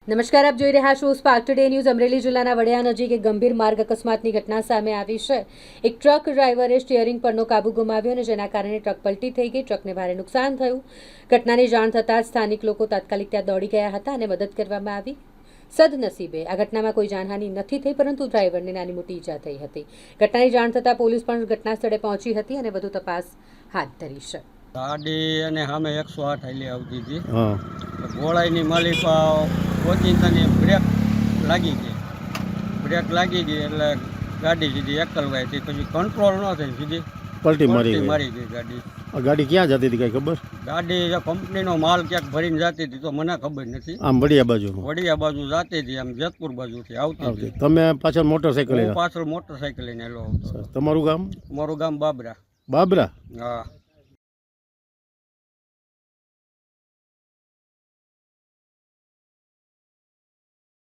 નમસ્કાર, આપ જોઈ રહ્યા છો સ્પાર્ક ટુડે ન્યૂઝ। અમરેલી જિલ્લાના વડિયા નજીક એક ગંભીર માર્ગ અકસ્માતની ઘટના સામે આવી છે। એક ટ્રક ડ્રાઈવરે સ્ટીયરિંગ પરનો કાબુ ગુમાવ્યો અને જેના કારણે ટ્રક પલટી થઈ ગઈ। ટ્રકને ભારે નુકસાન થયું। ઘટનાની જાણ થતાં સ્થાનિક લોકો તાત્કાલિક ત્યાં દોડી ગયા હતા અને મદદ કરવામાં આવી। સદનસીબે આ ઘટનામાં કોઈ જાનહાનિ નથી થઈ, પરંતુ ડ્રાઈવરને નાની મોટી ઈજા થઈ હતી। ઘટનાની જાણ થતાં પોલીસ પણ ઘટના સ્થળે પહોંચી હતી અને વધુ તપાસ હાથ ધરી છે। ગાડી અને સામે 108 હાલી આવતી હતી। ઘોડાઈની માલિકા ઓચિંતાની બ્રેક લાગી ગઈ એટલે ગાડી સીધી એકલવાઈથી પછી કંટ્રોલ ન થઈ, સીધી પલટી મારી ગઈ ગાડી। ગાડી ક્યાં જતી હતી કઈ ખબર? ગાડી કંપનીનો માલ ક્યાંક ભરીને જતી હતી તો મને ખબર નથી। આમ વડિયા બાજુ જતી હતી, આમ જેતપુર બાજુથી આવતી હતી। તમે પાછળ મોટરસાઇકલ હું પાછળ મોટરસાઇકલ લઈને આવ્યો હતો। તમારું ગામ? મારું ગામ બાબરા। બાબરા? હા।